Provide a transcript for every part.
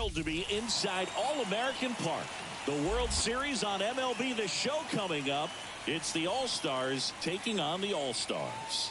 thrilled to be inside All-American Park. The World Series on MLB The Show coming up. It's the All-Stars taking on the All-Stars.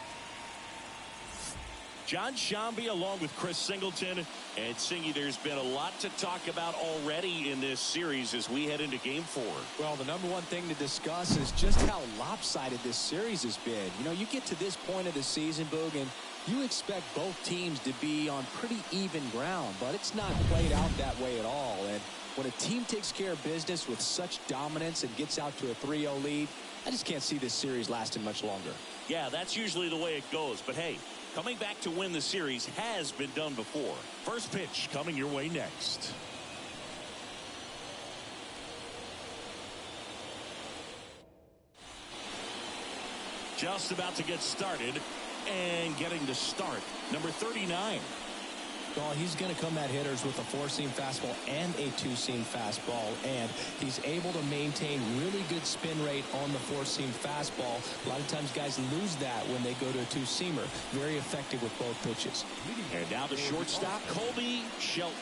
John Shambi along with Chris Singleton. And Singy, there's been a lot to talk about already in this series as we head into Game 4. Well, the number one thing to discuss is just how lopsided this series has been. You know, you get to this point of the season, Boog, and you expect both teams to be on pretty even ground, but it's not played out that way at all. And when a team takes care of business with such dominance and gets out to a 3-0 lead, I just can't see this series lasting much longer. Yeah, that's usually the way it goes. But hey, coming back to win the series has been done before. First pitch coming your way next. Just about to get started and getting to start. Number 39. Well, he's going to come at hitters with a 4-seam fastball and a 2-seam fastball, and he's able to maintain really good spin rate on the 4-seam fastball. A lot of times guys lose that when they go to a 2-seamer. Very effective with both pitches. And now the shortstop, Colby Shelton.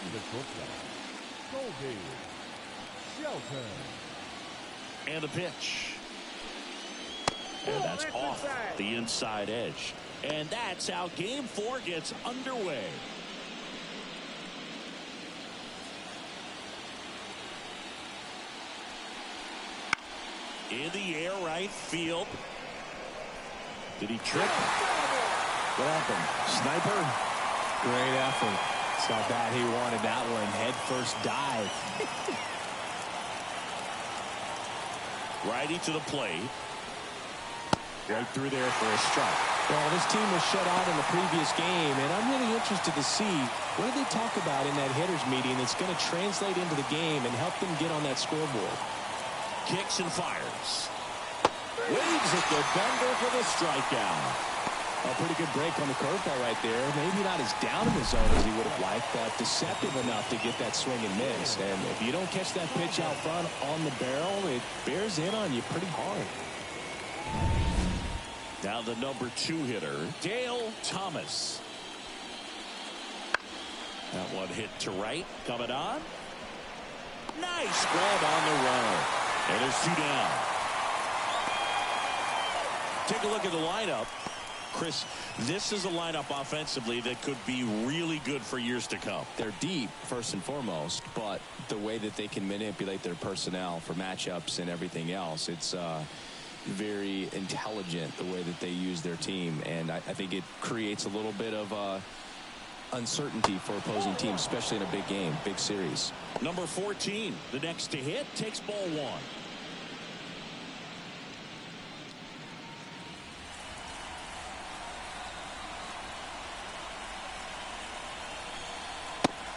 Colby Shelton. And the pitch. And that's off the inside edge. And that's how Game 4 gets underway. In the air, right field. Did he trip? What happened? Sniper? Great effort. Saw that he wanted that one. Head first dive. Righty to the plate. Right through there for a strike. Well, this team was shut out in the previous game, and I'm really interested to see what do they talk about in that hitters meeting that's going to translate into the game and help them get on that scoreboard. Kicks and fires. Waves at the bender for the strikeout. A pretty good break on the curveball right there. Maybe not as down in the zone as he would have liked, but deceptive enough to get that swing and miss. And if you don't catch that pitch out front on the barrel, it bears in on you pretty hard. Now the number 2 hitter, Dale Thomas. That one hit to right. Coming on. Nice grab on the runner. And there's 2 down. Take a look at the lineup. Chris, this is a lineup offensively that could be really good for years to come. They're deep, first and foremost, but the way that they can manipulate their personnel for matchups and everything else, it's very intelligent the way that they use their team. And I think it creates a little bit of uncertainty for opposing teams, especially in a big game, big series. Number 14, the next to hit, takes ball 1.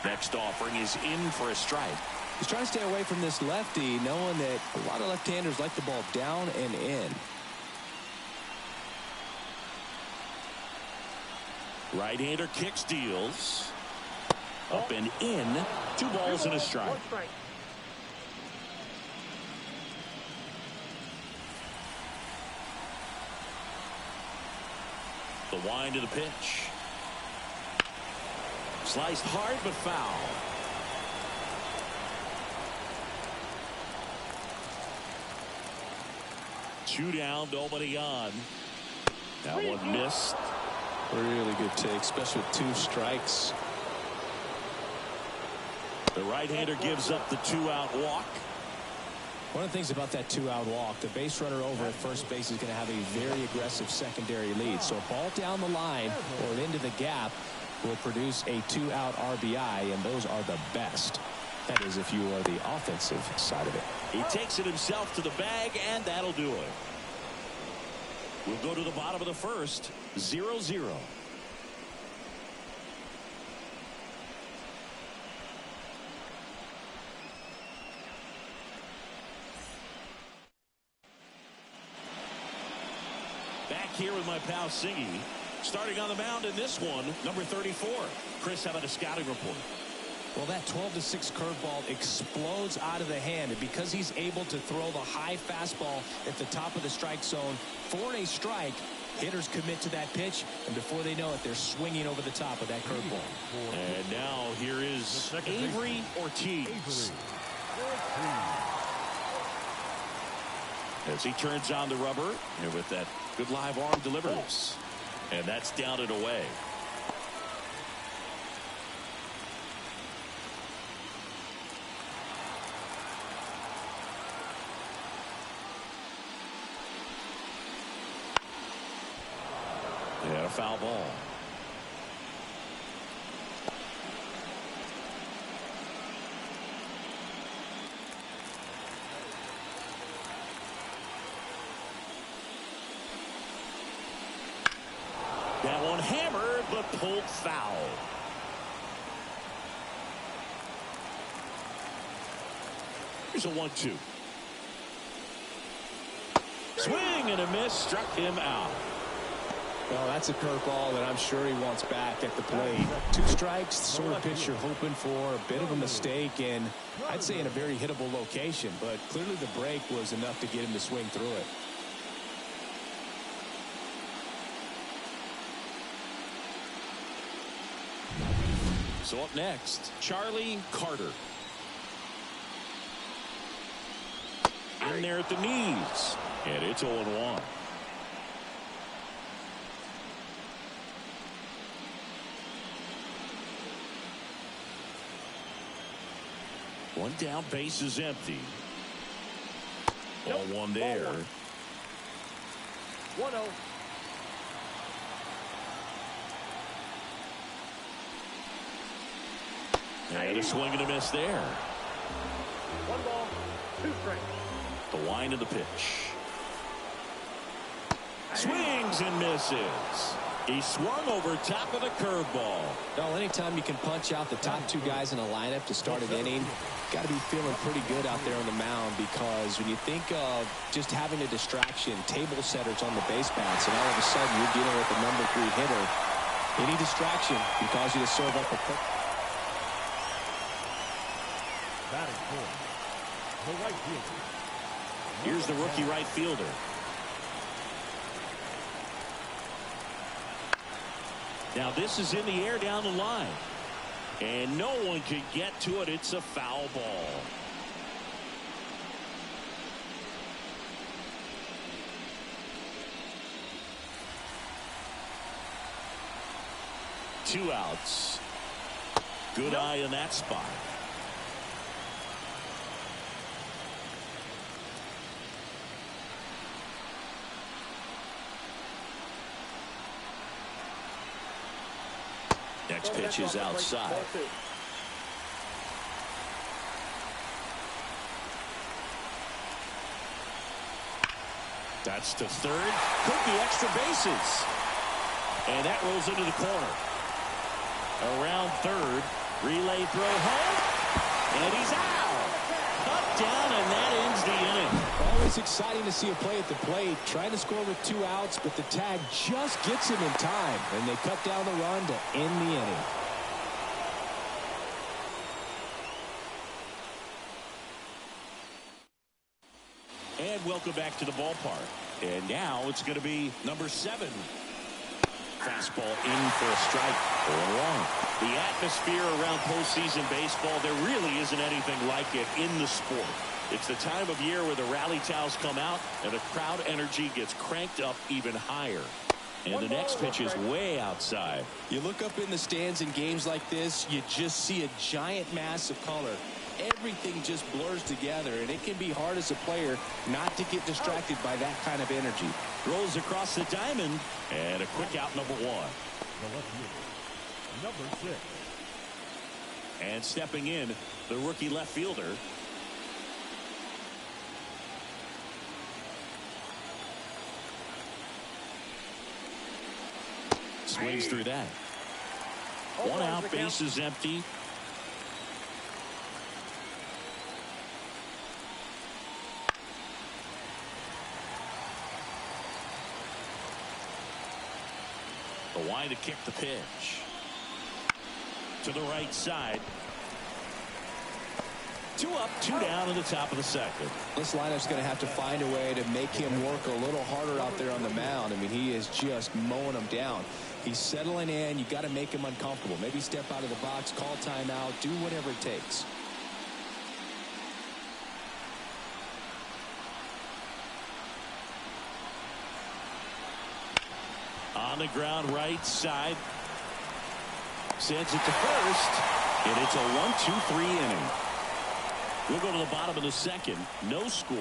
Next offering is in for a strike. He's trying to stay away from this lefty, knowing that a lot of left-handers like the ball down and in. Right-hander kicks, deals. Up and in. 2 balls and a strike. The wind of the pitch. Sliced hard but foul. Two down, nobody on. That one missed. Really good take, especially with 2 strikes. The right-hander gives up the 2-out walk. One of the things about that 2-out walk, the base runner over at first base is going to have a very aggressive secondary lead. So a ball down the line or into the gap will produce a 2-out RBI, and those are the best. That is, if you are the offensive side of it. He takes it himself to the bag, and that'll do it. We'll go to the bottom of the first, 0-0. Back here with my pal Singy. Starting on the mound in this one, number 34. Chris, how about a scouting report? Well, that 12-6 curveball explodes out of the hand, and because he's able to throw the high fastball at the top of the strike zone for a strike, Hitters commit to that pitch, and before they know it, they're swinging over the top of that curveball. And now here is Avery Ortiz. As he turns on the rubber, and with that good live arm delivers. And that's down and away. And a foul ball. That one hammered, but pulled foul. Here's a 1-2. Swing and a miss, struck him out. Well, that's a curveball that I'm sure he wants back at the plate. 2 strikes, the sort of pitch you're hoping for. A bit of a mistake, and I'd say in a very hittable location. But clearly the break was enough to get him to swing through it. So up next, Charlie Carter. In there at the knees. And it's 0-1. One down, base is empty. Ball one there. 1-0. And a swing and a miss there. 1 ball, 2 strikes. The wind of the pitch. Swings and misses. He swung over top of the curveball. Well, anytime you can punch out the top 2 guys in a lineup to start an inning, got to be feeling pretty good out there on the mound, because when you think of just having a distraction, table setters on the base paths, and all of a sudden you're dealing with the number 3 hitter, any distraction can cause you to serve up a quick. Batting for the right fielder. Here's the rookie right fielder. Now this is in the air down the line. And no one could get to it. It's a foul ball. Two outs. Good eye in that spot. Next pitch is outside. That's to third. Could be extra bases. And that rolls into the corner. Around third. Relay throw home. And he's out. Cut down, and that ends the inning. Always exciting to see a play at the plate. Trying to score with 2 outs, but the tag just gets him in time. And they cut down the run to end the inning. And welcome back to the ballpark. And now it's going to be number 7. Fastball in for a strike. 0-1. The atmosphere around postseason baseball, there really isn't anything like it in the sport. It's the time of year where the rally towels come out and the crowd energy gets cranked up even higher. And the next pitch is way outside. You look up in the stands in games like this, you just see a giant mass of color. Everything just blurs together, and it can be hard as a player not to get distracted by that kind of energy. Rolls across the diamond, and a quick out, number 1. The left fielder, number 6. And stepping in, the rookie left fielder. Swings through that. 1 out, base is empty. The wind to kick the pitch. To the right side. 2 up, 2 down in the top of the second. This lineup's going to have to find a way to make him work a little harder out there on the mound. I mean, he is just mowing them down. He's settling in. You got to make him uncomfortable. Maybe step out of the box, call timeout, do whatever it takes. On the ground, right side. Sends it to first. And it's a 1-2-3 inning. We'll go to the bottom of the second. No score.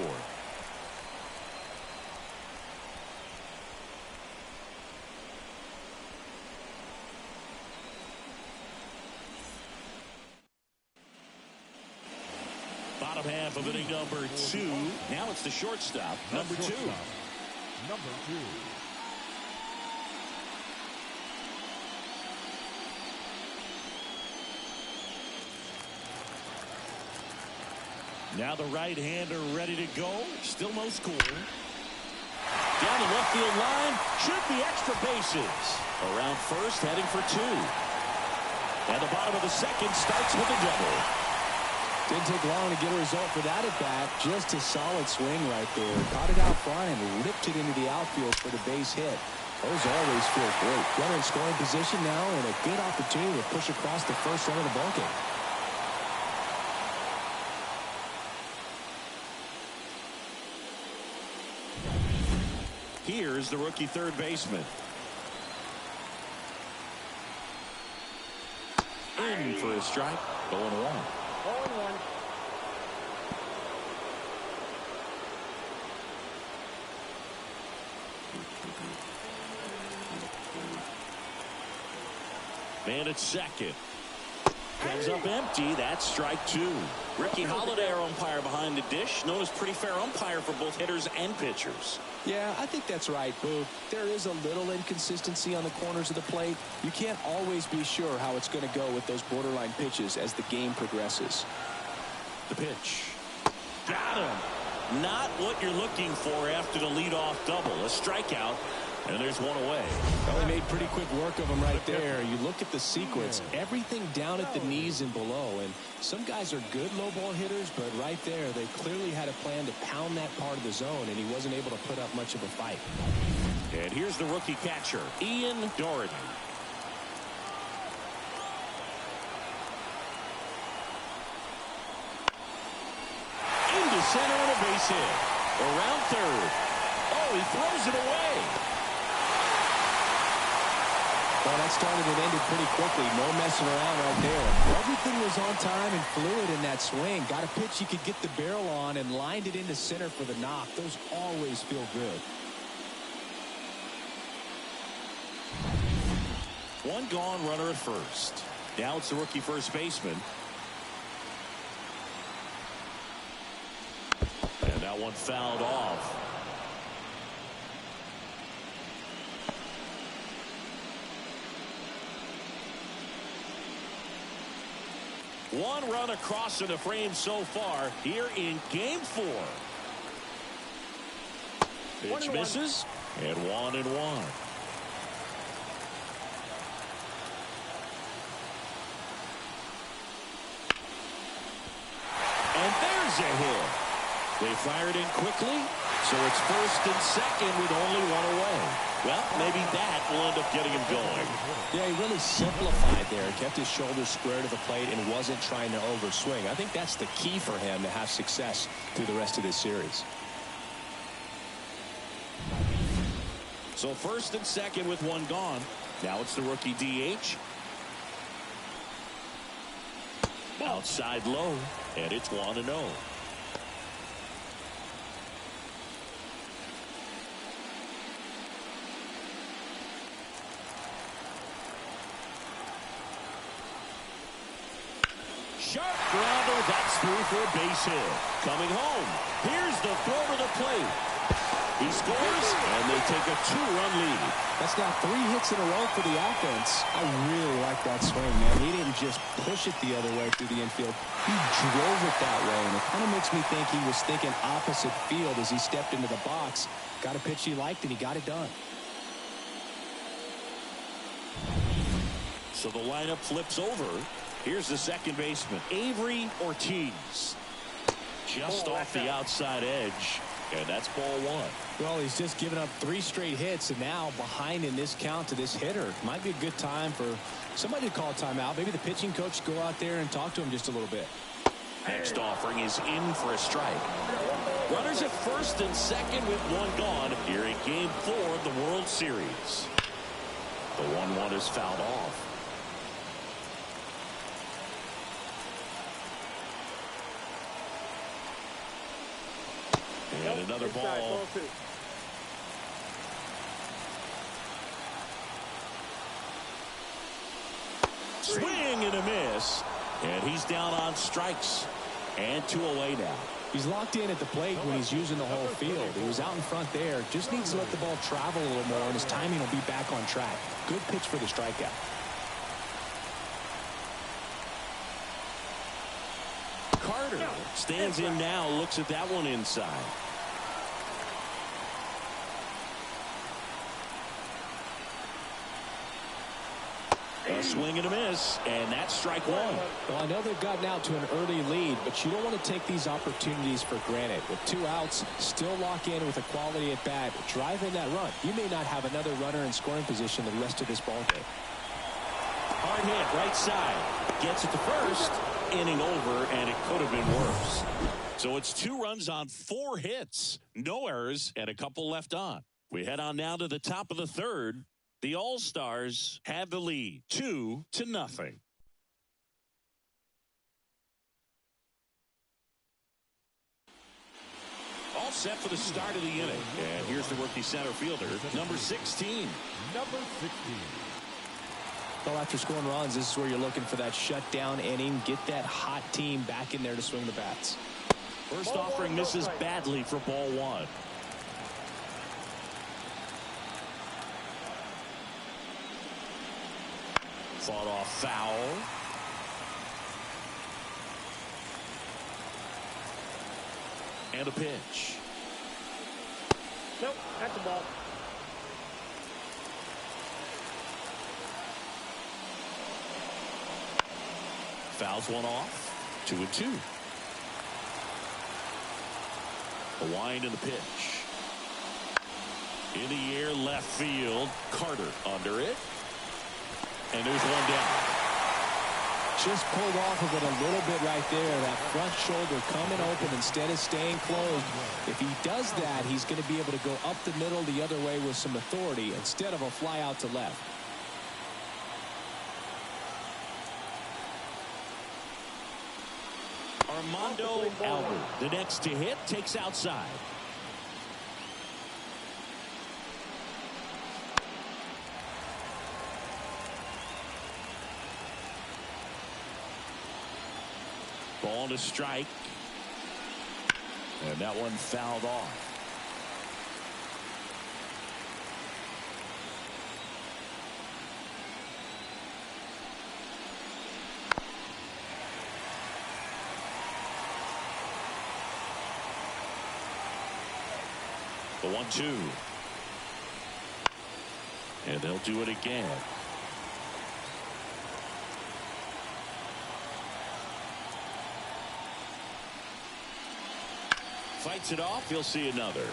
Bottom half of inning number 2. Now it's the shortstop, number 2. Number 2. Now the right-hander ready to go. Still no score. Down the left field line. Should be extra bases. Around first, heading for 2. And the bottom of the second starts with a double. Didn't take long to get a result for that at bat. Just a solid swing right there. Caught it out front and ripped it into the outfield for the base hit. Those always feel great. Runner in scoring position now and a good opportunity to push across the first run of the ballgame. Here's the rookie third baseman. In for a strike. 0-1. 0-1. Man at second. Comes up empty. That's strike 2. Ricky Holiday, our umpire behind the dish, known as pretty fair umpire for both hitters and pitchers. Yeah, I think that's right, Boog. There is a little inconsistency on the corners of the plate. You can't always be sure how it's going to go with those borderline pitches as the game progresses. The pitch. Got him. Not what you're looking for after the leadoff double. A strikeout. And there's one away. Well, they made pretty quick work of him right there. You look at the sequence, everything down at the knees and below. And some guys are good low ball hitters, but right there, they clearly had a plan to pound that part of the zone, and he wasn't able to put up much of a fight. And here's the rookie catcher, Ian Doherty. Into center on a base hit. Around third. Oh, he throws it away. Well, that started and ended pretty quickly. No messing around right there. Everything was on time and fluid in that swing. Got a pitch you could get the barrel on and lined it into center for the knock. Those always feel good. One gone, runner at first. Now it's the rookie first baseman. And that one fouled off. One run across in the frame so far here in game 4. Pitch misses, and 1-1. And there's a hit. They fired in quickly, so it's first and second with only 1 away. Well, maybe that will end up getting him going. Yeah, he really simplified there. Kept his shoulders square to the plate and wasn't trying to overswing. I think that's the key for him to have success through the rest of this series. So first and second with 1 gone. Now it's the rookie DH. Outside low, and it's 1-0. Sharp grounder, that's through for a base hit. Coming home, here's the throw to the plate. He scores, and they take a 2-run lead. That's now 3 hits in a row for the offense. I really like that swing, man. He didn't just push it the other way through the infield. He drove it that way, and it kind of makes me think he was thinking opposite field as he stepped into the box. Got a pitch he liked, and he got it done. So the lineup flips over. Here's the second baseman, Avery Ortiz. just off the outside edge. And that's ball one. Well, he's just given up 3 straight hits, and now behind in this count to this hitter. Might be a good time for somebody to call a timeout. Maybe the pitching coach go out there and talk to him just a little bit. Next offering is in for a strike. Runners at first and second with 1 gone here in Game 4 of the World Series. The 1-1 is fouled off. And another ball. Swing and a miss. And he's down on strikes. And 2 away now. He's locked in at the plate when he's using the whole field. He was out in front there. Just needs to let the ball travel a little more, and his timing will be back on track. Good pitch for the strikeout. Carter stands in now, looks at that one inside. A swing and a miss, and that's strike 1. Well, I know they've gotten out to an early lead, but you don't want to take these opportunities for granted. With 2 outs, still lock in with a quality at bat. Drive in that run. You may not have another runner in scoring position the rest of this ball game. Hard hit, right side. Gets it to first. Inning over, and it could have been worse. So it's 2 runs on 4 hits. No errors, and a couple left on. We head on now to the top of the 3rd. The All-Stars have the lead, 2-0. All set for the start of the inning. And here's the rookie center fielder, number 16. Number 16. Well, after scoring runs, this is where you're looking for that shutdown inning. Get that hot team back in there to swing the bats. First offering misses badly for ball 1. Fought off foul. And a pitch. Nope, that's the ball. Fouls one off. 2-2. A wind and the pitch. In the air, left field. Carter under it. And there's one down. Just pulled off of it a little bit right there. That front shoulder coming open instead of staying closed. If he does that, he's going to be able to go up the middle the other way with some authority instead of a fly out to left. Armando Albert, the next to hit, takes outside. Ball to strike. And that one fouled off. The 1-2. And they'll do it again. Fights it off. He'll see another.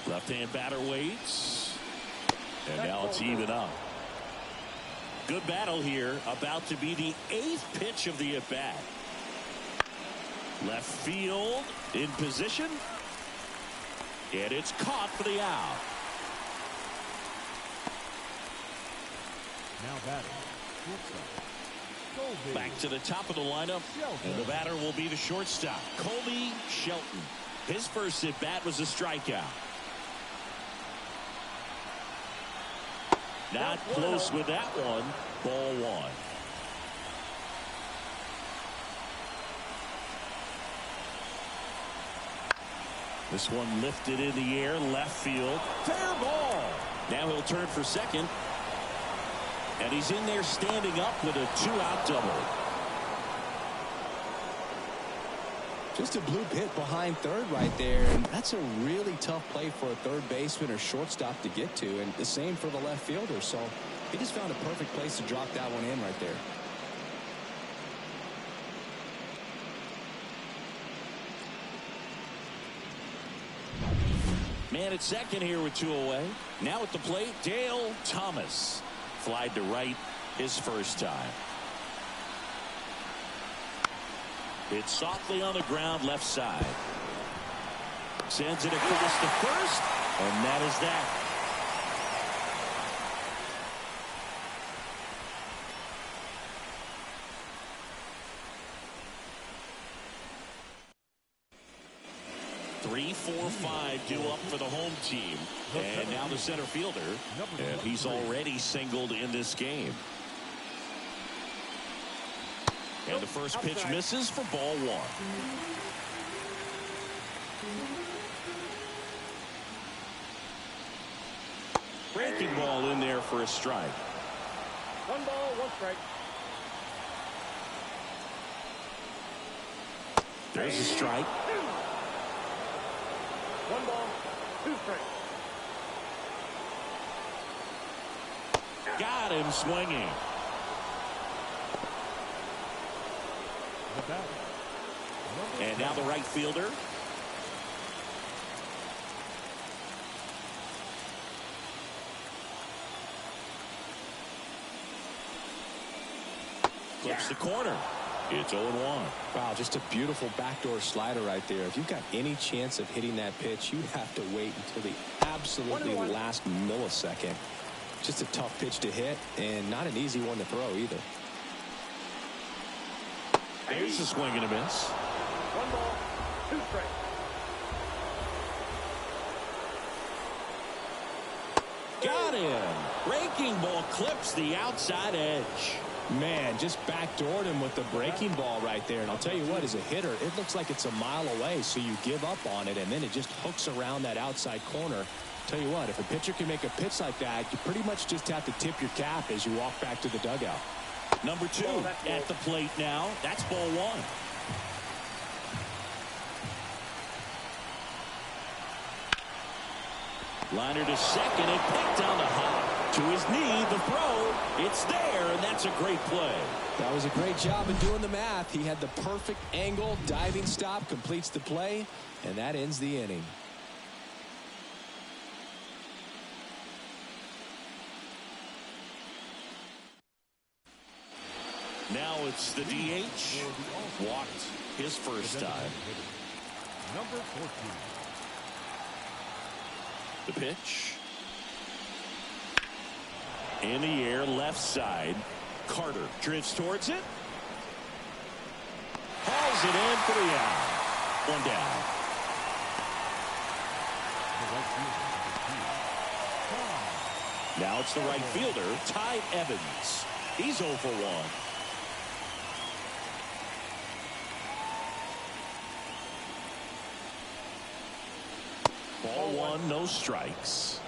Left-hand batter waits. And now it's even up. Good battle here. About to be the 8th pitch of the at-bat. Left field in position. And it's caught for the out. Now batting. Back to the top of the lineup. And the batter will be the shortstop, Colby Shelton. His first at bat was a strikeout. Not close with that one. Ball 1. This one lifted in the air, left field. Fair ball. Now he'll turn for second. And he's in there standing up with a 2-out double. Just a bloop hit behind third right there. And that's a really tough play for a third baseman or shortstop to get to. And the same for the left fielder. So he just found a perfect place to drop that one in right there. Man at second here with 2 away. Now at the plate, Dale Thomas. Flied to right his first time. Hit softly on the ground left side. Sends it across the first, and that is that. Three, 4, 5 due up for the home team. And now the center fielder. And he's already singled in this game. And the first pitch misses for ball 1. Breaking ball in there for a strike. 1 ball, 1 strike. There's a strike. 1 ball, 2 strikes. Got him swinging. And now the right fielder. Clips the corner. It's 0-1. Wow, just a beautiful backdoor slider right there. If you've got any chance of hitting that pitch, you have to wait until the absolutely last millisecond. Just a tough pitch to hit, and not an easy one to throw either. There's a swing and a miss. 1 ball, 2 strikes. Got him. Breaking ball clips the outside edge. Man, just backdoored him with the breaking ball right there. And I'll tell you what, as a hitter, it looks like it's a mile away, so you give up on it, and then it just hooks around that outside corner. Tell you what, if a pitcher can make a pitch like that, you pretty much just have to tip your cap as you walk back to the dugout. Number 2 at the plate now. That's ball 1. Liner to second and picked on the hop. To his knee, the throw. It's there, and that's a great play. That was a great job in doing the math. He had the perfect angle, diving stop, completes the play, and that ends the inning. Now it's the DH. Walked his first time. Number 14. The pitch. In the air, left side. Carter drifts towards it. Hauls it in for the out. 1 down. Now it's the right fielder, Ty Evans. He's 0 for 1. Ball 1, no strikes.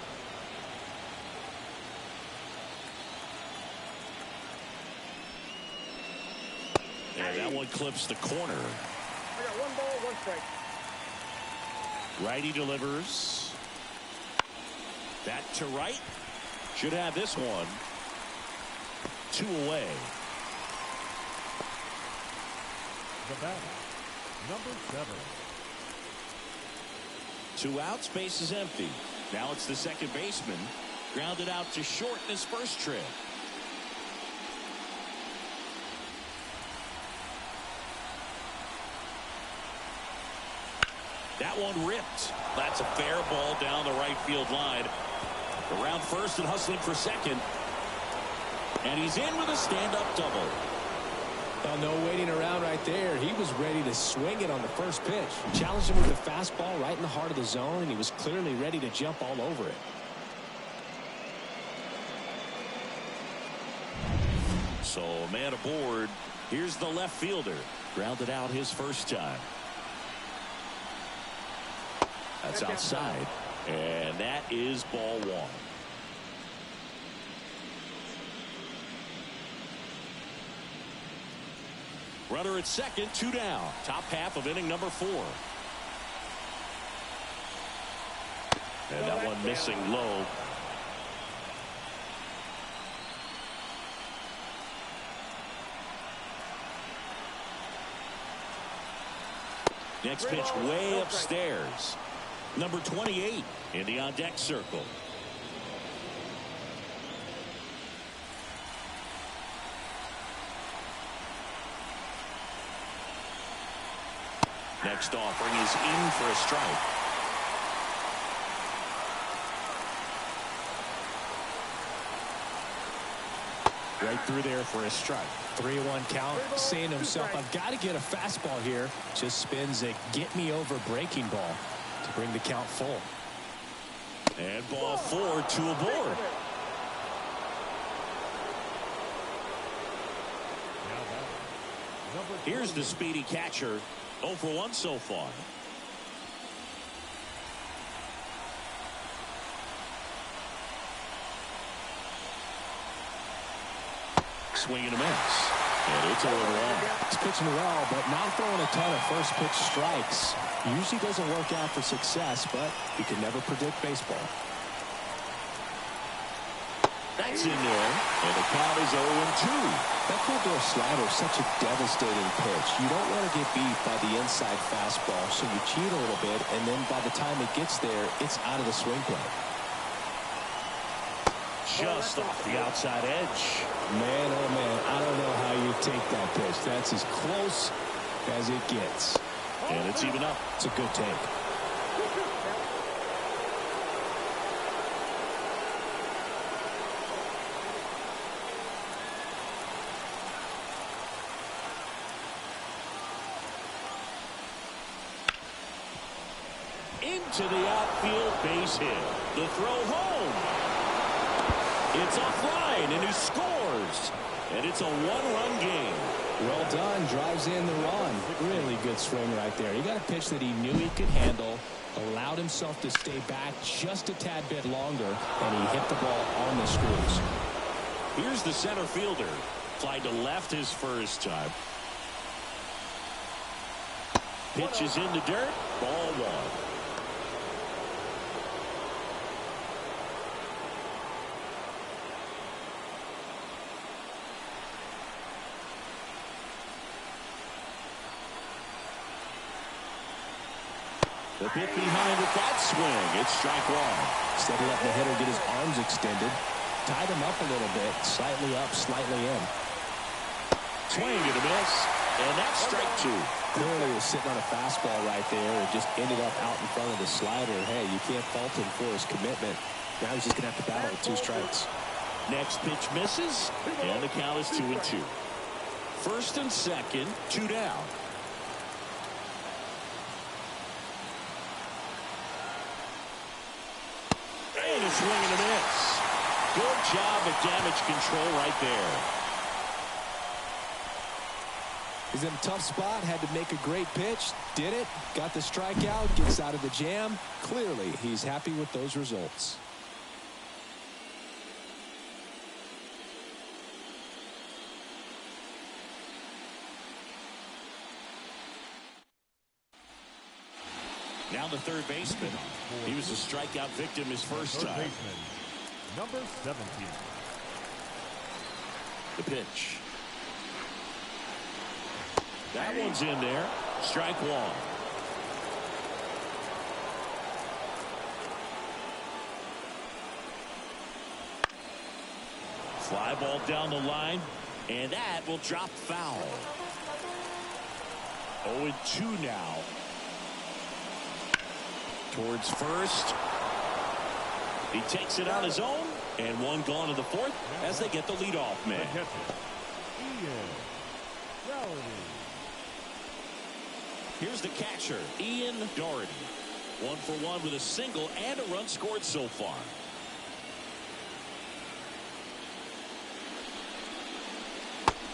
And that one clips the corner. I got 1 ball, 1 strike. Righty delivers. That to right. Should have this one. 2 away. The batter, number 7. 2 outs, base is empty. Now it's the second baseman. Grounded out to short in his first trip. That one ripped. That's a fair ball down the right field line. Around first and hustling for second. And he's in with a stand-up double. Well, no waiting around right there. He was ready to swing it on the first pitch. Challenged him with the fastball right in the heart of the zone, and he was clearly ready to jump all over it. So, man aboard. Here's the left fielder. Grounded out his first time. That's outside. And that is ball 1. Runner at second, 2 down. Top half of inning number 4. And that one missing low. Next pitch way upstairs. Number 28 in the on-deck circle. Next offering is in for a strike. Right through there for a strike. 3-1 count. Saying to himself, I've got to get a fastball here. Just spins a get-me-over breaking ball to bring the count full. And ball 4, 2 aboard. Here's the speedy catcher. 0 for 1 so far. Swing and a miss. And it's 0 1. He's pitching well, but not throwing a ton of first pitch strikes. Usually doesn't work out for success, but you can never predict baseball. That's in there. And the count is 0 2. That cold door slider is such a devastating pitch. You don't want to get beat by the inside fastball, so you cheat a little bit, and then by the time it gets there, it's out of the swing plane. Just off the outside edge. Man, oh man, I don't know how you take that pitch. That's as close as it gets. And it's even up. It's a good take. Into the outfield, base hit. The throw home. It's offline, and he scores. And it's a 1-run game. Well done. Drives in the run. Really good swing right there. He got a pitch that he knew he could handle, allowed himself to stay back just a tad bit longer, and he hit the ball on the screws. Here's the center fielder. Fly to left his first time. Pitch is in the dirt. Ball 1. The bit behind with that swing. It's strike 1. Instead of letting the hitter get his arms extended, tied him up a little bit, slightly up, slightly in. Swing and a miss, and that's strike 2. Clearly was sitting on a fastball right there and just ended up out in front of the slider. Hey, you can't fault him for his commitment. Now he's just going to have to battle with 2 strikes. Next pitch misses, and the count is 2-2. First and second, 2 down. And a swing and a miss. Good job at damage control right there. He's in a tough spot, had to make a great pitch, did it, got the strikeout, gets out of the jam. Clearly, he's happy with those results. Now the third baseman. He was a strikeout victim his first time. Baseman, number 17. The pitch. That one's in there. Strike 1. Fly ball down the line, and that will drop foul. 0-2 now. Towards first. He takes it on his own, and one gone to the fourth as they get the leadoff man. The catcher, Ian Doherty. Here's the catcher, Ian Doherty. 1 for 1 with a single and a run scored so far.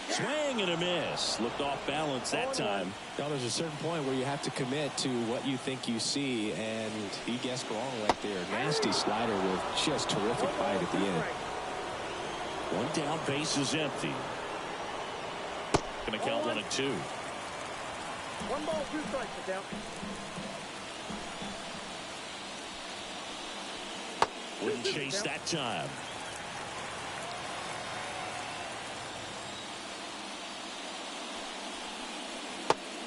Swing and a miss. Looked off balance that time. Now there's a certain point where you have to commit to what you think you see, and he guessed wrong right there. Nasty slider with just terrific bite at the end. One down, base is empty. Gonna count 1-2. 1 ball, 2 strikes, sit down. Wouldn't chase that time.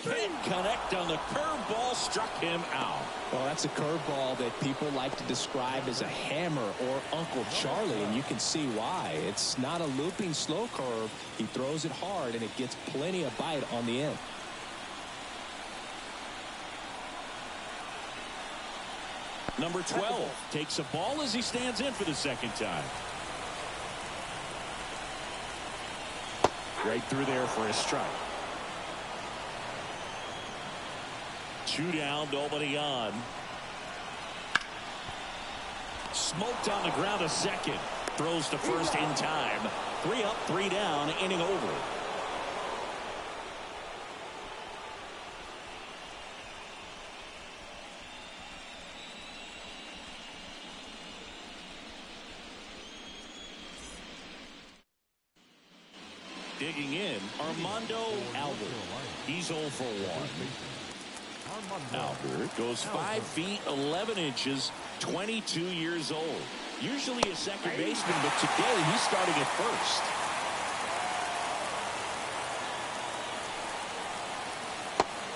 Can't connect on the curveball, struck him out. Well, that's a curveball that people like to describe as a hammer or Uncle Charlie, and you can see why. It's not a looping slow curve. He throws it hard, and it gets plenty of bite on the end. Number 12 takes a ball as he stands in for the second time. Right through there for a strike. 2 down, nobody on. Smoked on the ground a second. Throws to first in time. 3 up, 3 down, inning over. Digging in, Armando Albert. He's 0 for 1. Albert goes 5 feet 11 inches, 22 years old. Usually a second baseman, but today he's starting at first.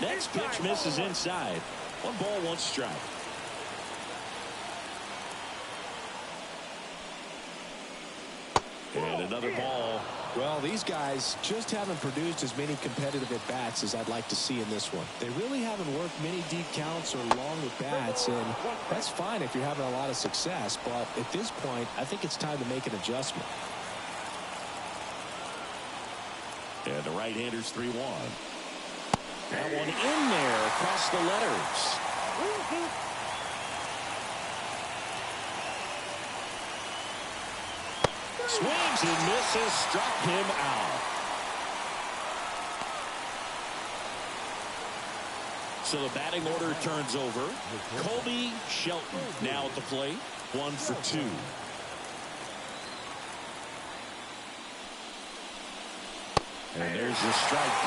Next pitch misses inside. 1 ball, 1 strike. And another ball. Well, these guys just haven't produced as many competitive at-bats as I'd like to see in this one. They really haven't worked many deep counts or long at-bats, and that's fine if you're having a lot of success, but at this point, I think it's time to make an adjustment. And the right-hander's 3-1. That one in there across the letters. Swings and misses, struck him out. So the batting order turns over. Colby Shelton now at the plate. 1 for 2. And there's the strike.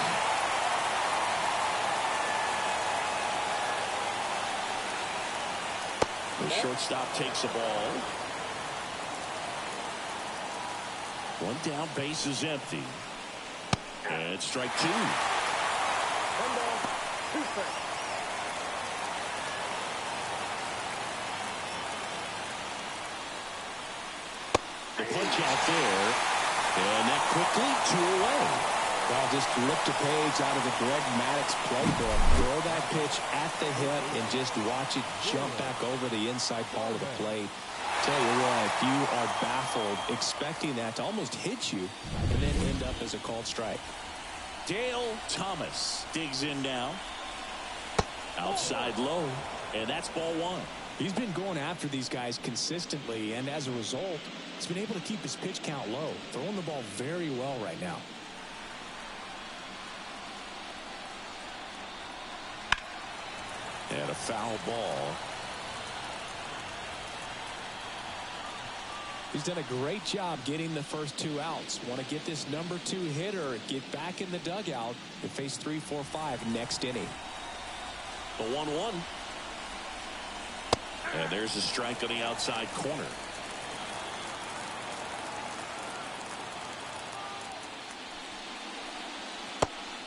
The shortstop takes a ball. 1 down, base is empty. And strike 2. 1 ball, 2 strikes. The punch out there. And that quickly 2 away. Well, just lift a page out of the Greg Maddux playbook. Throw that pitch at the hip and just watch it jump back over the inside part of the plate. Tell you what, you are baffled expecting that to almost hit you and then end up as a called strike. Dale Thomas digs in now. Outside low. And that's ball 1. He's been going after these guys consistently, and as a result, he's been able to keep his pitch count low, throwing the ball very well right now. And a foul ball. He's done a great job getting the first 2 outs. Want to get this number 2 hitter, get back in the dugout, and face 3, 4, 5 next inning. The 1-1. And there's a strike on the outside corner.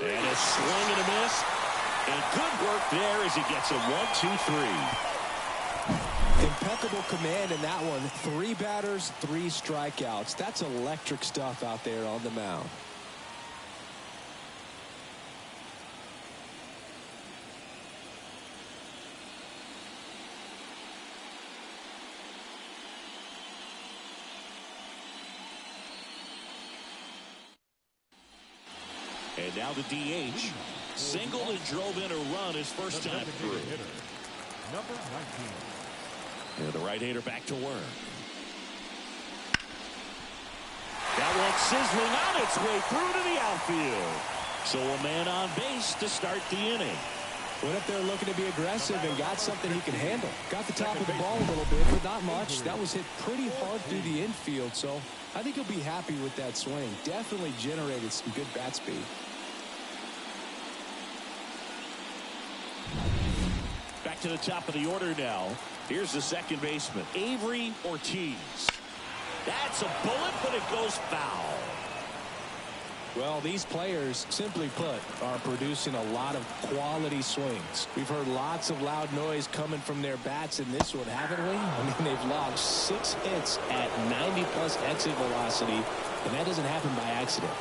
And a swing and a miss. And good work there as he gets a 1, 2, 3. Impeccable command in that one. 3 batters, 3 strikeouts. That's electric stuff out there on the mound. And now the DH. Singled and drove in a run his first time through. Number 19. And the right-hander back to work. That one sizzling on its way through to the outfield. So a man on base to start the inning. Went up there looking to be aggressive and got something he can handle. Got the top of the ball a little bit, but not much. That was hit pretty hard through the infield, so I think he'll be happy with that swing. Definitely generated some good bat speed. Back to the top of the order now. Here's the second baseman, Avery Ortiz. That's a bullet, but it goes foul. Well, these players, simply put, are producing a lot of quality swings. We've heard lots of loud noise coming from their bats in this one, haven't we? I mean, they've logged 6 hits at 90-plus exit velocity, and that doesn't happen by accident.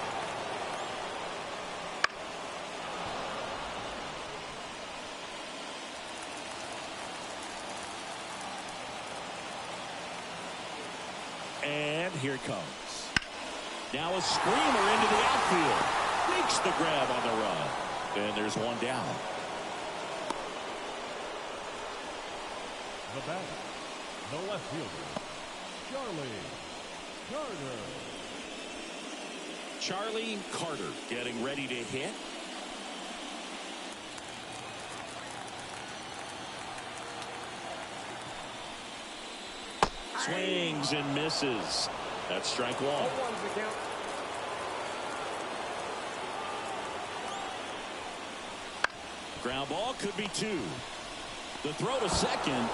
And here it comes. Now a screamer into the outfield. Makes the grab on the run. And there's one down. The batter, the left fielder, Charlie Carter getting ready to hit. Swings and misses. That's strike one. Ground ball could be 2. The throw to second,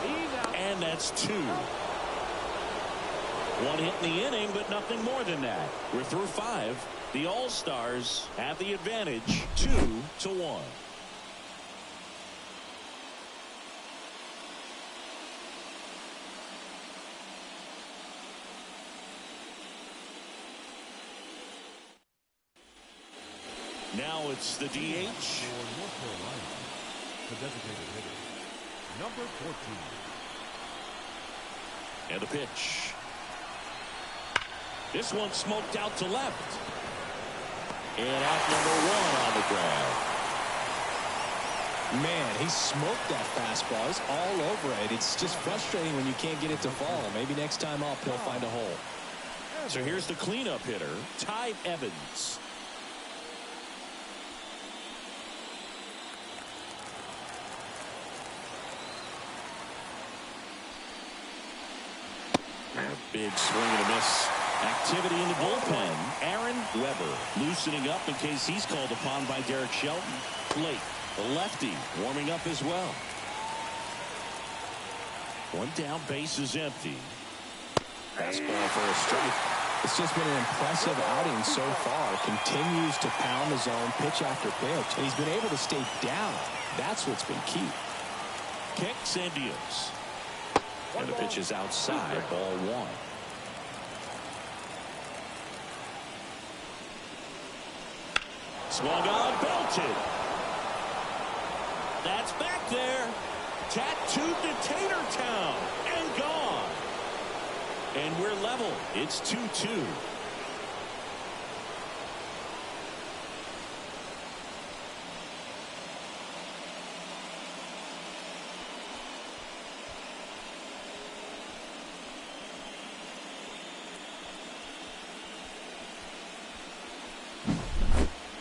and that's 2. 1 hit in the inning, but nothing more than that. We're through 5. The All-Stars have the advantage, 2-1. Now it's the DH. For North Carolina, the designated hitter, number 14. And the pitch. This one smoked out to left. And out number 1 on the grab. Man, he smoked that fastball. It's all over it. It's just frustrating when you can't get it to fall. Maybe next time up he'll find a hole. So here's the cleanup hitter, Ty Evans. Big swing and a miss. Activity in the bullpen. Aaron Weber loosening up in case he's called upon by Derek Shelton. Blake, the lefty, warming up as well. 1 down, base is empty. Fastball for a strike. It's just been an impressive outing so far. Continues to pound the zone pitch after pitch. And he's been able to stay down. That's what's been key. Kicks and deals. And the pitch is outside, ball 1. Swung on, belted. That's back there. Tattooed to Tatertown and gone. And we're level. It's 2-2.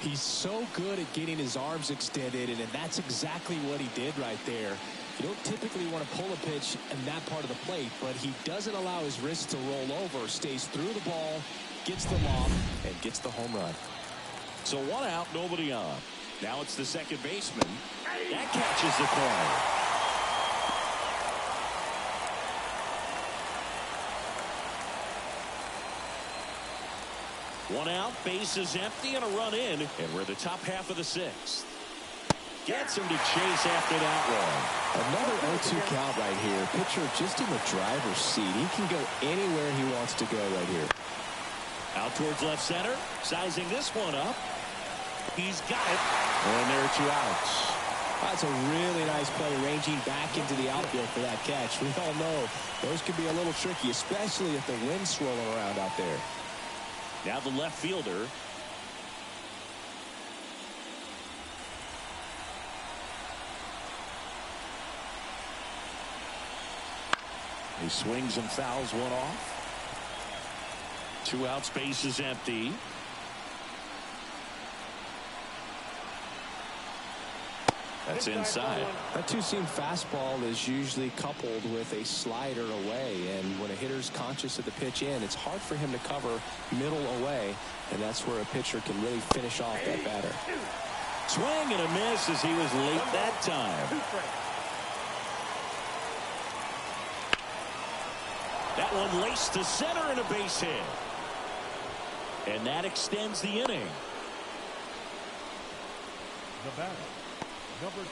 He's so good at getting his arms extended, and that's exactly what he did right there. You don't typically want to pull a pitch in that part of the plate, but he doesn't allow his wrist to roll over, stays through the ball, gets them off, and gets the home run. So 1 out, nobody on. Now it's the second baseman. That catches the corner. 1 out, base is empty, and a run in, and we're the top half of the 6th. Gets him to chase after that one. Another 0-2 count right here. Pitcher just in the driver's seat. He can go anywhere he wants to go right here. Out towards left center, sizing this one up. He's got it, and there are 2 outs. That's a really nice play, ranging back into the outfield for that catch. We all know those can be a little tricky, especially if the wind's swirling around out there. Now the left fielder. He swings and fouls one off. 2 outs, base is empty. That's inside. That 2-seam fastball is usually coupled with a slider away, and when a hitter's conscious of the pitch in, it's hard for him to cover middle away, and that's where a pitcher can really finish off that batter. Swing and a miss as he was late that time. That one laced to center and a base hit. And that extends the inning. The batter, number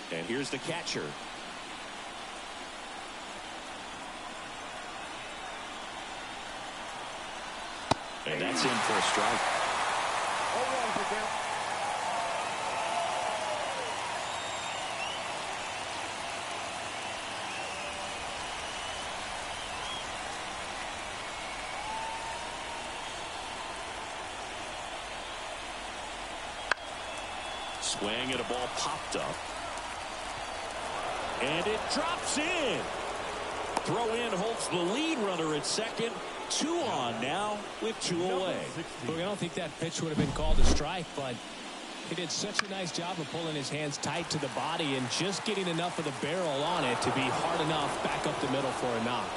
28. And here's the catcher. And that's in for a strike. Swing and a ball popped up. And it drops in. Throw in holds the lead runner at second. 2 on now with 2 away. Look, I don't think that pitch would have been called a strike, but he did such a nice job of pulling his hands tight to the body and just getting enough of the barrel on it to be hard enough back up the middle for a knock.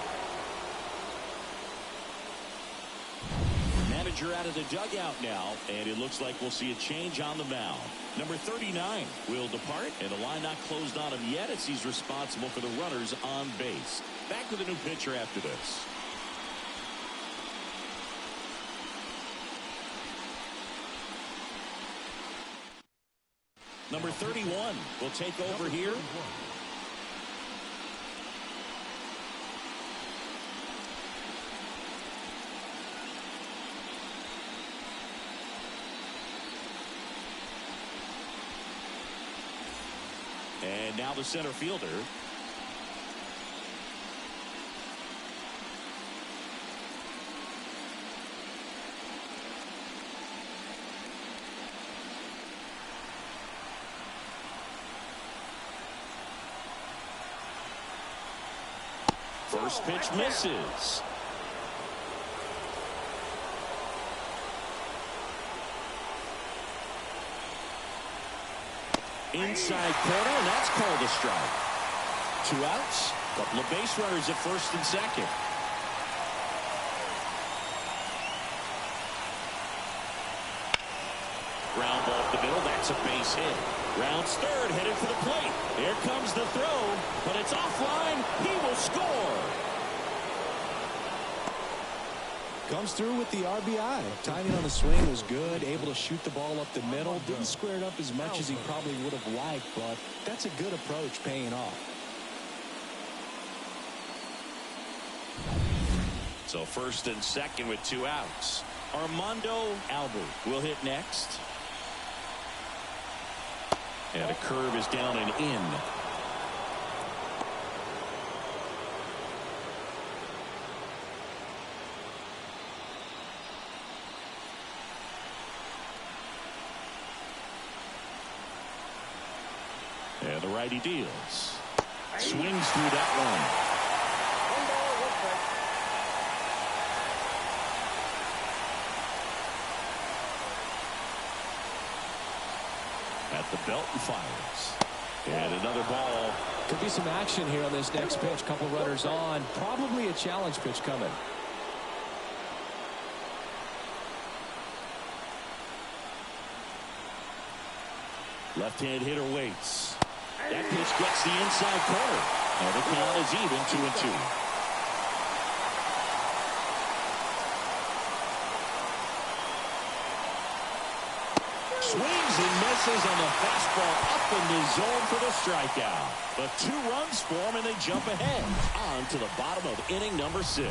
Manager out of the dugout now, and it looks like we'll see a change on the mound. Number 39 will depart, and the line not closed on him yet as he's responsible for the runners on base. Back with a new pitcher after this. Number 31 will take over here. And now the center fielder. First pitch misses. Inside corner, and that's called a strike. 2 outs, couple of base runners at first and second. Ground ball up the middle, that's a base hit. Rounds third, headed for the plate. Here comes the throw, but it's offline. He will score. Comes through with the RBI. Timing on the swing was good. Able to shoot the ball up the middle. Didn't square it up as much as he probably would have liked, but that's a good approach paying off. So first and second with 2 outs. Armando Albert will hit next. And a curve is down and in. And the righty deals. Swings through that one. At the belt and fires. And another ball. Could be some action here on this next pitch. Couple runners on. Probably a challenge pitch coming. Left-hand hitter waits. That pitch gets the inside corner. And the count is even 2-2. Swings and misses on the fastball up in the zone for the strikeout. But 2 runs for him, and they jump ahead. On to the bottom of inning number 6.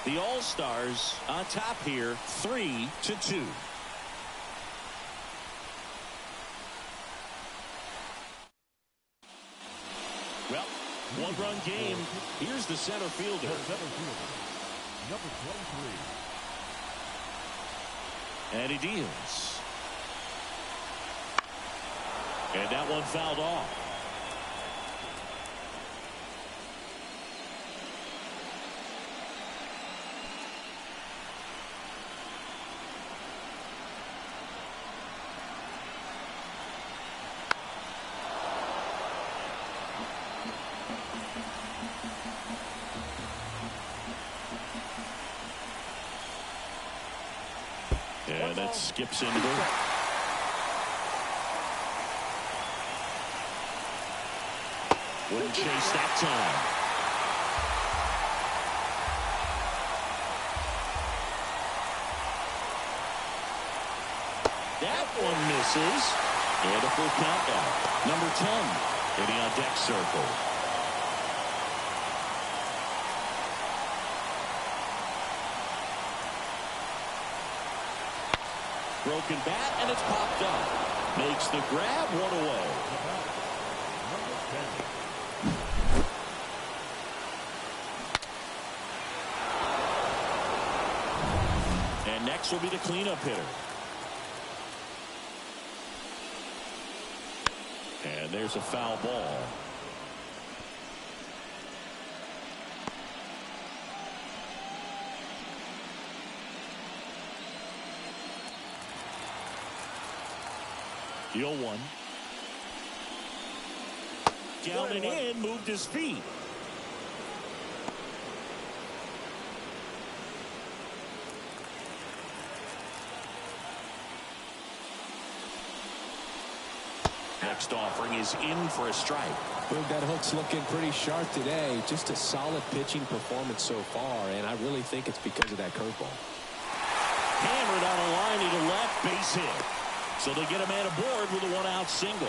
The All-Stars on top here, 3-2. Well, 1-run game. Here's the center fielder. Number 23. And he deals. And that one fouled off. And that skips into it. Wouldn't chase that time. That one misses. And a full count now. Number 10 hitting on deck circle. Broken bat, and it's popped up. Makes the grab, one away. And next will be the cleanup hitter. And there's a foul ball. The 0-1. Down and in, moved his feet. Next offering is in for a strike. Boog, that hook's looking pretty sharp today. Just a solid pitching performance so far, and I really think it's because of that curveball. Hammered on a line to left, base hit. So they get a man aboard with a one-out single.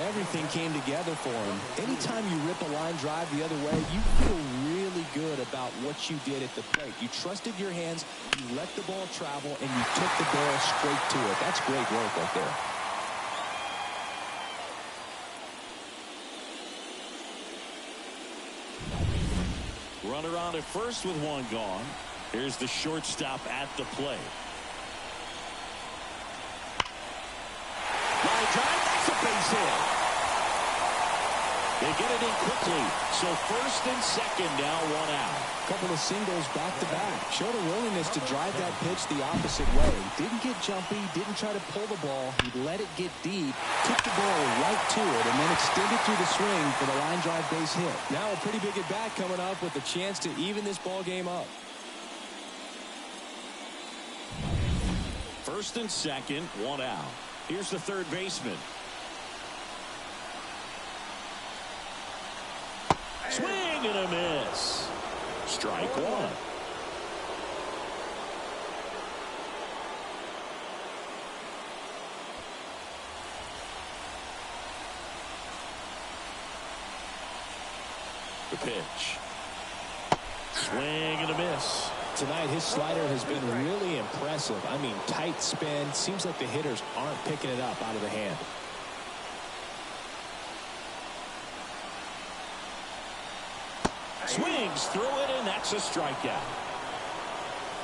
Everything came together for him. Anytime you rip a line drive the other way, you feel really good about what you did at the plate. You trusted your hands, you let the ball travel, and you took the ball straight to it. That's great work right there. Runner on at first with one gone. Here's the shortstop at the plate. Line drive, that's a base hit. They get it in quickly. So first and second, now one out. Couple of singles back to back. Showed a willingness to drive that pitch the opposite way. Didn't get jumpy, didn't try to pull the ball. He let it get deep, took the ball right to it, and then extended through the swing for the line drive base hit. Now a pretty big at bat coming up with a chance to even this ball game up. First and second, one out. Here's the third baseman. Swing and a miss. Strike one. The pitch. Swing and a miss. Tonight, his slider has been really impressive. I mean, tight spin. Seems like the hitters aren't picking it up out of the hand. Swings through it, and that's a strikeout.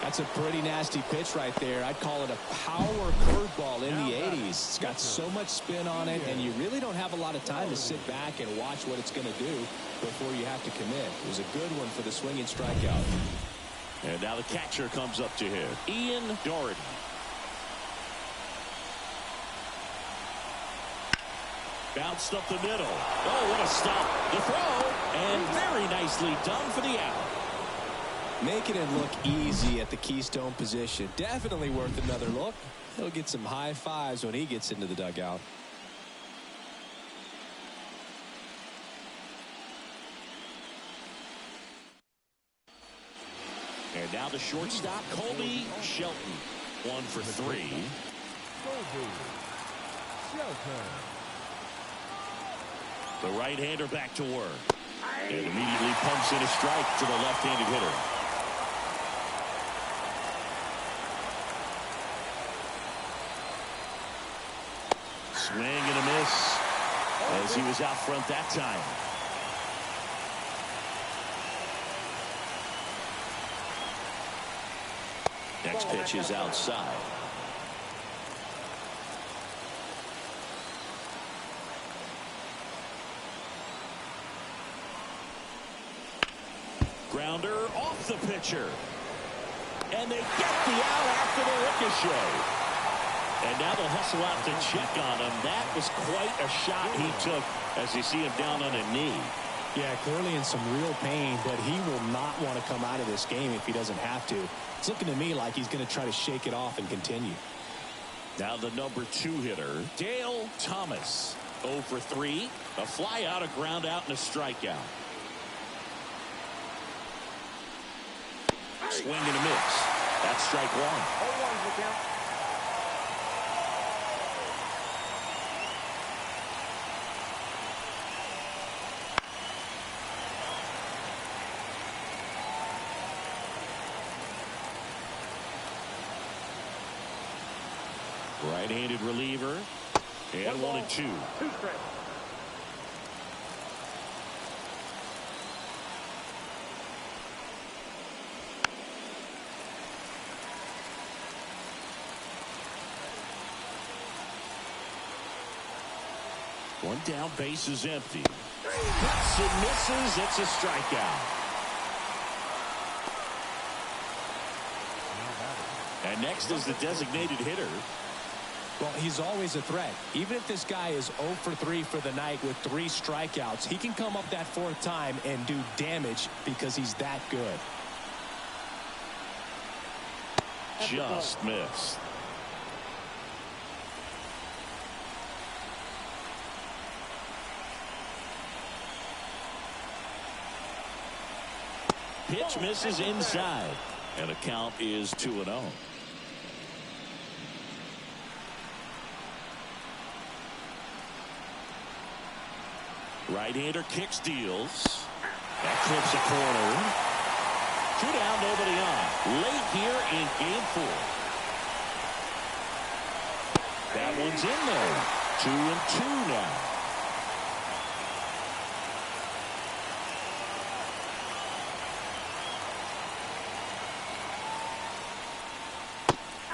That's a pretty nasty pitch right there. I'd call it a power curveball in the 80s. It's got so much spin on it, and you really don't have a lot of time to sit back and watch what it's going to do before you have to commit. It was a good one for the swinging strikeout. And now the catcher comes up to him, Ian Doherty. Bounced up the middle. Oh, what a stop. The throw, and very nicely done for the out. Making it look easy at the keystone position. Definitely worth another look. He'll get some high fives when he gets into the dugout. And now the shortstop, Colby Shelton. 1 for 3. Colby Shelton. The right-hander back to work. And immediately pumps in a strike to the left-handed hitter. Swing and a miss as he was out front that time. Next pitch is outside. Grounder off the pitcher. And they get the out after the ricochet. And now they'll hustle out to check on him. That was quite a shot he took as you see him down on a knee. Yeah, clearly in some real pain, but he will not want to come out of this game if he doesn't have to. It's looking to me like he's going to try to shake it off and continue. Now the number 2 hitter, Dale Thomas. 0 for 3. A fly out, a ground out, and a strikeout. Swing and a miss. That's strike 1. right-handed reliever. And 1-2. 2 strikes. One down, base is empty. Hits and misses. It's a strikeout. And next is the designated hitter. Well, he's always a threat. Even if this guy is 0 for 3 for the night with 3 strikeouts, he can come up that 4th time and do damage because he's that good. Just missed. Pitch misses inside. And the count is 2-0. Right-hander kicks, deals. That clips a corner. 2 down, nobody on. Late here in game 4. That one's in there. 2-2 now.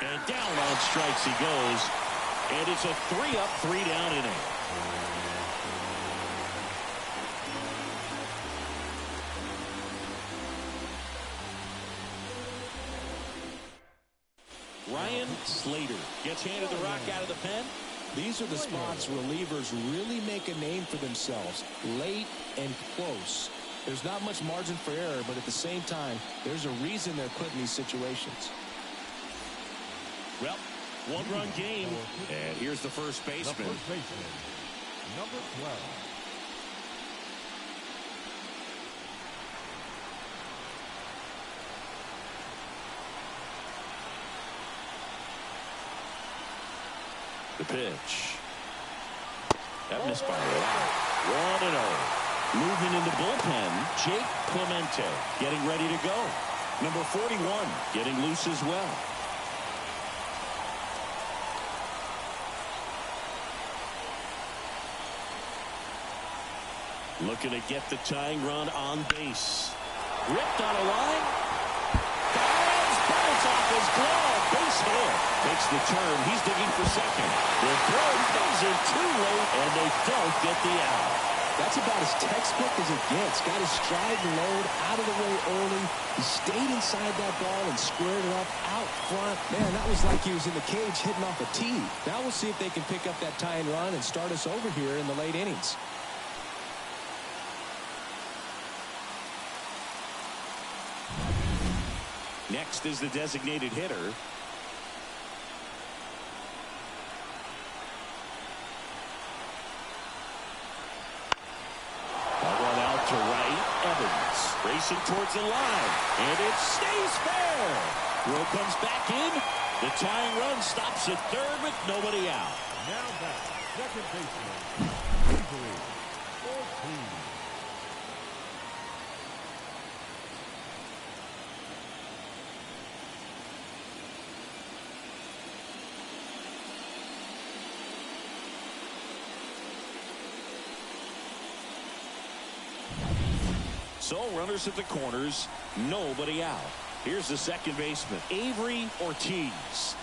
And down on strikes he goes. And it's a 3-up, 3-down inning. Ryan Slater gets handed the rock out of the pen. These are the spots relievers really make a name for themselves. Late and close. There's not much margin for error, but at the same time, there's a reason they're put in these situations. Well, 1-run game. And here's the first baseman. The first baseman, number 12. The pitch. That missed by a lot. 1-0. Moving in the bullpen, Jake Clemente getting ready to go. Number 41 getting loose as well. Looking to get the tying run on base. Ripped on a line. Fires, bounce off his glove. Base hit. Makes the turn. He's digging for second. The throw goes in too late, and they don't get the out. That's about as textbook as it gets. Got his stride and load out of the way early. He stayed inside that ball and squared it up out front. Man, that was like he was in the cage hitting off a tee. Now we'll see if they can pick up that tying run and start us over here in the late innings. Next is the designated hitter. That one out to right. Evans racing towards the line. And it stays fair. Throw comes back in. The tying run stops at third with nobody out. Now back, second baseman, easily 14. So runners at the corners, nobody out. Here's the second baseman, Avery Ortiz.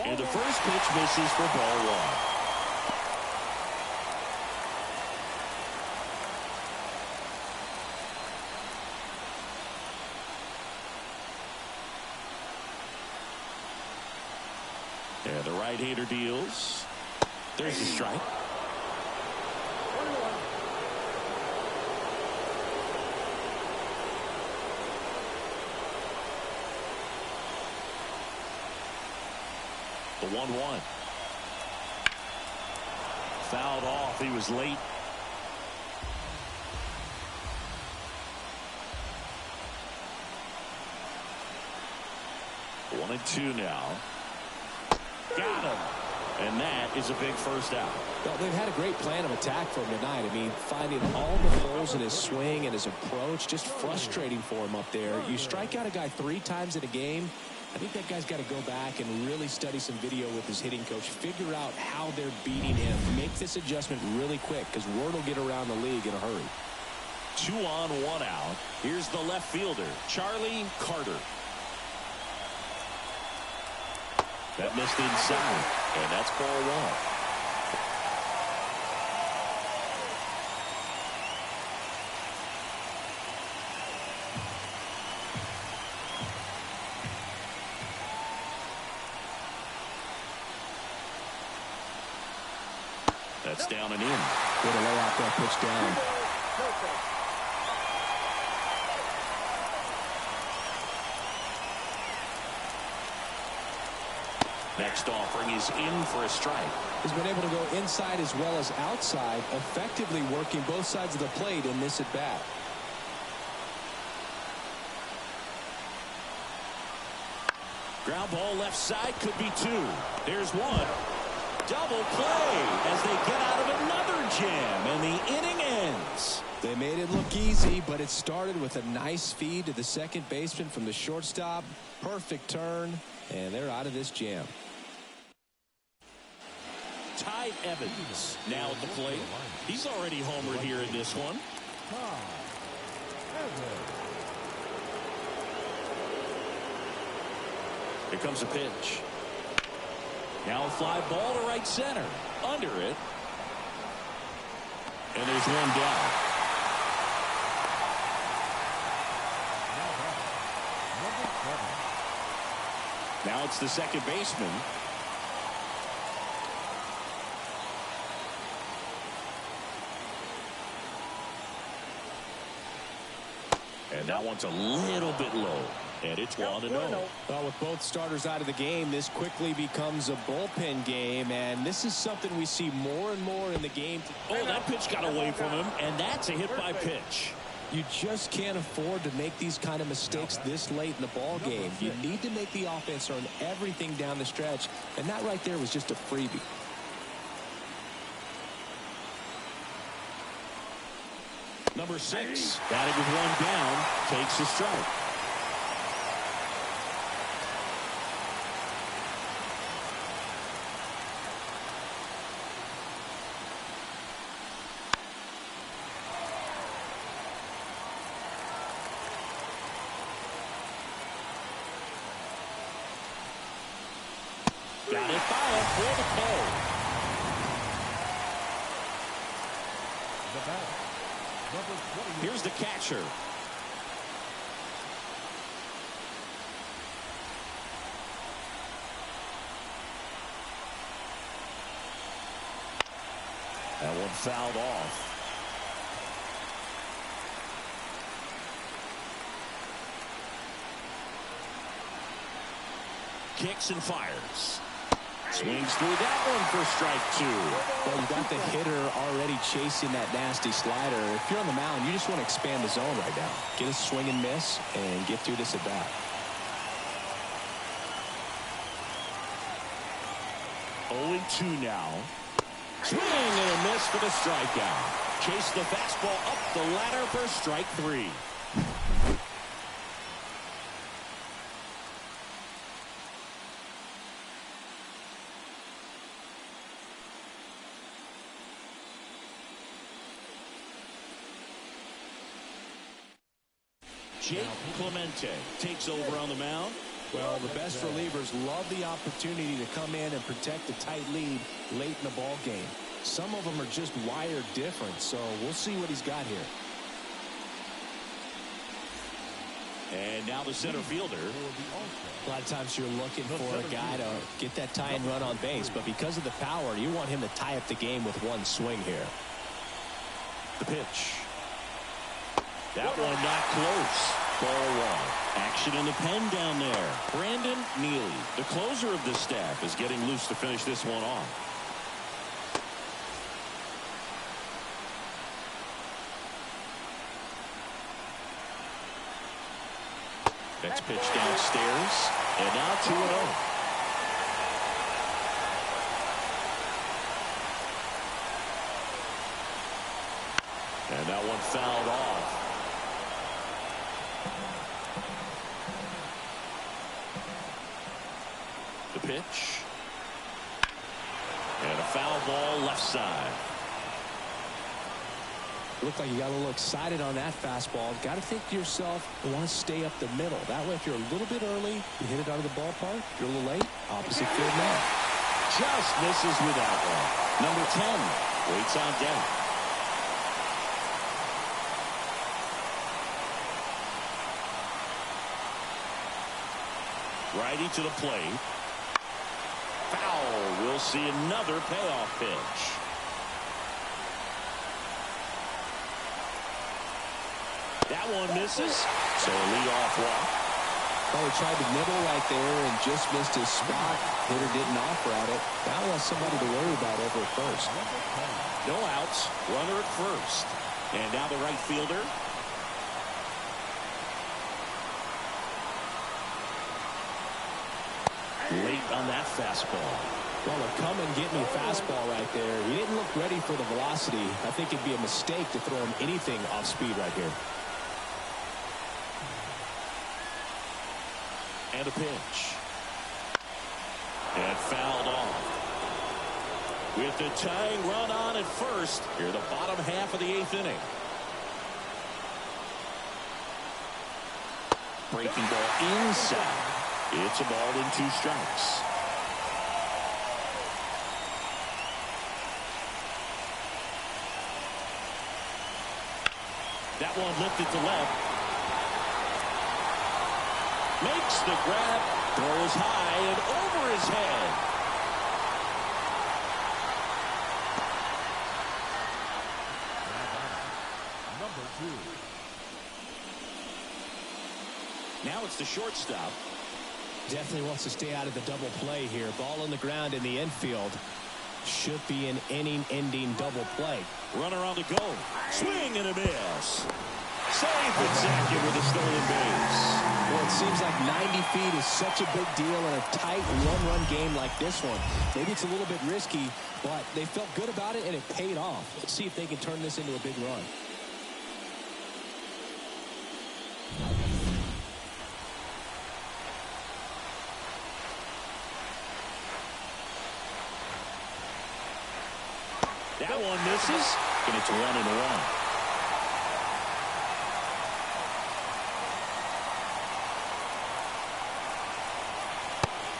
And the first pitch misses for ball 1. And the right-hander deals. There's the strike. The 1-1. Fouled off. He was late. One and two now. Got him. And that is a big first out. Well, they've had a great plan of attack for him tonight. I mean, finding all the holes in his swing and his approach, just frustrating for him up there. You strike out a guy 3 times in a game, I think that guy's got to go back and really study some video with his hitting coach, figure out how they're beating him, make this adjustment really quick, because word will get around the league in a hurry. 2 on, 1 out. Here's the left fielder, Charlie Carter. That missed inside, and that's ball 1. That's down and in. Way to lay out that pitch down. Next offering is in for a strike. He's been able to go inside as well as outside, effectively working both sides of the plate in this at bat. Ground ball left side, could be 2. There's 1. Double play as they get out of another jam, and the inning ends. They made it look easy, but it started with a nice feed to the second baseman from the shortstop. Perfect turn, and they're out of this jam. Ty Evans now at the plate. He's already homered here in this one. Here comes a pitch. Now a fly ball to right center. Under it. And there's 1 down. Now it's the second baseman. And that one's a little bit low. And it's 1-0. Well, with both starters out of the game, this quickly becomes a bullpen game, and this is something we see more and more in the game. Oh, that pitch got away from him, and that's a hit by pitch. You just can't afford to make these kind of mistakes this late in the ball game. You need to make the offense earn everything down the stretch, and that right there was just a freebie. Number 6, batting with 1 down, takes a strike. Got it by it for the K. The bat, number 20. Here's the catcher. That one fouled off. Kicks and fires. Swings through that one for strike 2. Well, you got the hitter already chasing that nasty slider. If you're on the mound, you just want to expand the zone right now. Get a swing and miss and get through this at bat. 0-2 now. Swing and a miss for the strikeout. Chase the fastball up the ladder for strike 3. Jake Clemente takes over on the mound. Well, the best relievers love the opportunity to come in and protect a tight lead late in the ball game. Some of them are just wired different, so we'll see what he's got here. And now the center fielder. A lot of times you're looking for a guy to get that tying run on base, but because of the power, you want him to tie up the game with one swing here. The pitch. That one not close. Ball 1. Action in the pen down there. Brandon Neely, the closer of this staff, is getting loose to finish this one off. Next pitch downstairs, and now 2-0. The pitch. And a foul ball left side. Looked like you got a little excited on that fastball. Got to think to yourself, you want to stay up the middle. That way, if you're a little bit early, you hit it out of the ballpark. If you're a little late, opposite field now. Just misses with that one. Number 10 waits on deck. Righty to the plate. Foul. We'll see another payoff pitch. That one misses. So a leadoff walk. Well, he tried to nibble right there and just missed his spot. Hitter didn't offer at it. That was somebody to worry about over at first. No outs. Runner at first. And now the right fielder. Late on that fastball. Well, a come and get me fastball right there. He didn't look ready for the velocity. I think it'd be a mistake to throw him anything off speed right here. And a pitch. And fouled off. With the tying run on at first, here the bottom half of the 8th inning. Breaking ball inside. It's a ball in 2 strikes. That one lifted to left. Makes the grab. Throws high and over his head. Number 2. Now it's the shortstop. Definitely wants to stay out of the double play here. Ball on the ground in the infield. Should be an inning-ending double play. Runner on the go. Swing and a miss. Safe at second with a stolen base. Well, it seems like 90 feet is such a big deal in a tight one-run game like this one. Maybe it's a little bit risky, but they felt good about it, and it paid off. Let's see if they can turn this into a big run. That one misses, and it's 1-1.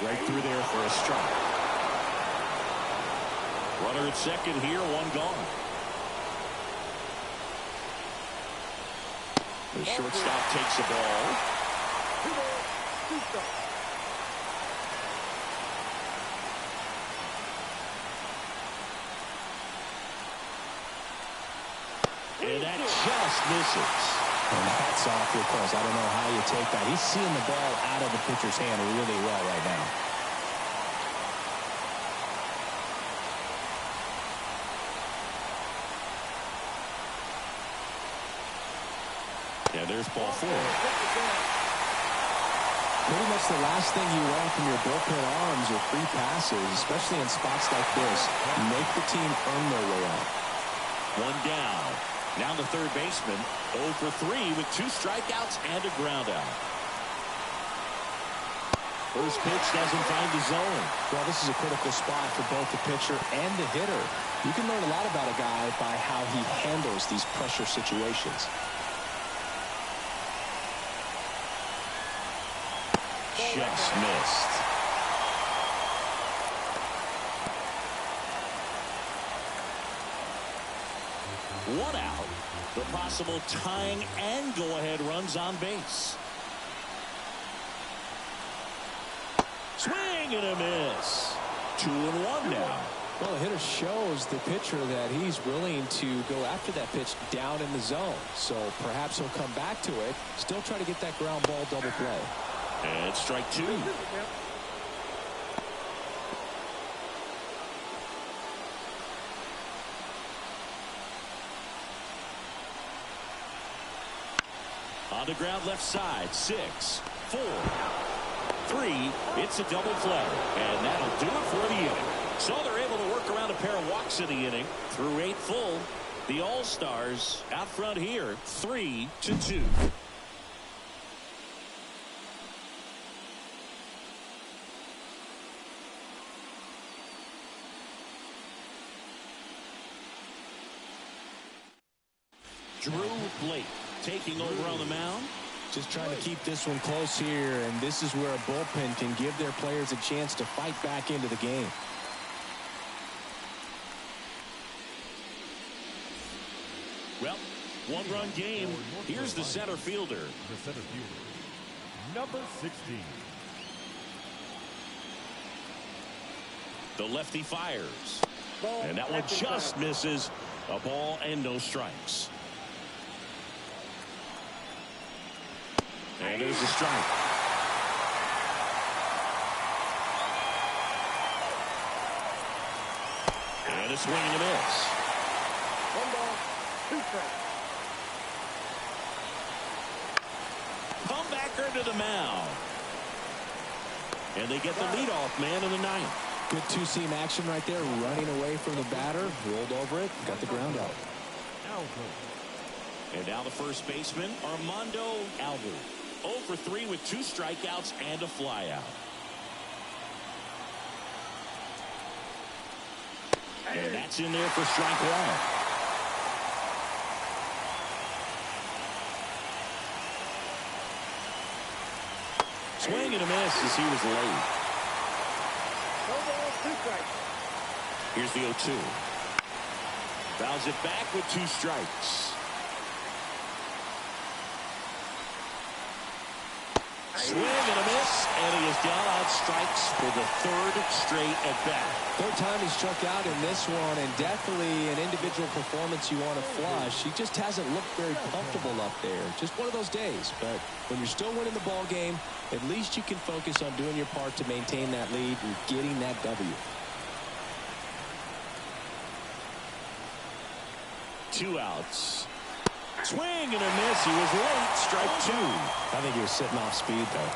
Right through there for a strike. Runner at second here, 1 gone. The shortstop takes the ball. And that just misses. And hats off your close. I don't know how you take that. He's seeing the ball out of the pitcher's hand really well right now. Yeah, there's ball 4. Pretty much the last thing you want from your bullpen arms are free passes, especially in spots like this. Make the team earn their way out. 1 down. Now the third baseman, 0 for 3 with 2 strikeouts and a ground out. First pitch doesn't find the zone. Well, this is a critical spot for both the pitcher and the hitter. You can learn a lot about a guy by how he handles these pressure situations. Just missed. One out. The possible tying and go-ahead runs on base. Swing and a miss. 2-1 now. Well, the hitter shows the pitcher that he's willing to go after that pitch down in the zone. So perhaps he'll come back to it. Still try to get that ground ball double play. And strike 2. On the ground left side, 6, 4, 3. It's a double play. And that'll do it for the inning. So they're able to work around a pair of walks in the inning through 8 full. The All-Stars out front here, 3-2. Drew Blake taking over on the mound. Just trying to keep this one close here, and this is where a bullpen can give their players a chance to fight back into the game. Well, one-run game. Here's the center fielder. The center fielder, number 16. The lefty fires. And that one just misses. A ball and no strikes. And there's a strike. And a swing and a miss. 1 ball, 2 strikes. Comebacker to the mound. And they get the leadoff man in the ninth. Good two-seam action right there, running away from the batter, rolled over it, got the ground out. And now the first baseman, Armando Albu. 0 for 3 with 2 strikeouts and a flyout. And that's in there for strike 1. Swing and a miss as he was late. 1 ball, 2 strikes. Here's the 0-2. Fouls it back with 2 strikes. Swing and a miss, and he is down on strikes for the 3rd straight at bat. 3rd time he struck out in this one, and definitely an individual performance you want to flush. He just hasn't looked very comfortable up there. Just one of those days. But when you're still winning the ball game, at least you can focus on doing your part to maintain that lead and getting that W. 2 outs. Swing and a miss. He was late. Strike 2. I think he was sitting off speed, though.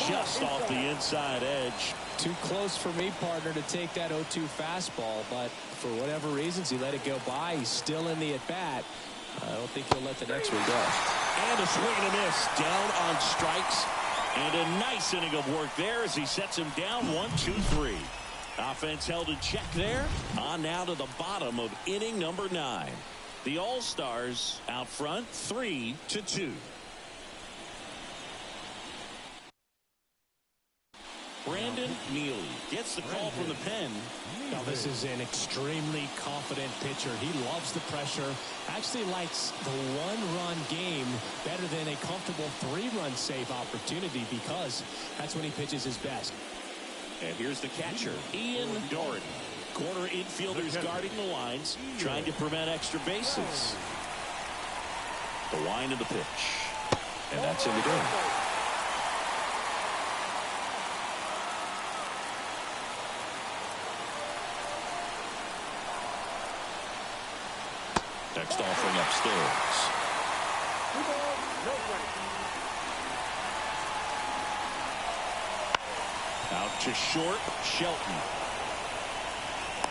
Just off the inside edge. Too close for me, partner, to take that 0-2 fastball, but for whatever reasons, he let it go by. He's still in the at-bat. I don't think he'll let the next one go. And a swing and a miss. Down on strikes. And a nice inning of work there as he sets him down 1-2-3. Offense held in check there. On now to the bottom of inning number 9. The All-Stars out front 3-2. Brandon Neely gets the call from the pen. Now, this is an extremely confident pitcher. He loves the pressure. Actually likes the 1-run game better than a comfortable 3-run save opportunity because that's when he pitches his best. And here's the catcher, Ian Doherty. Corner infielders guarding the lines, trying to prevent extra bases. The wind of the pitch. And that's in the game. Next offering upstairs. 2 balls, no strikes. Out to short, Shelton.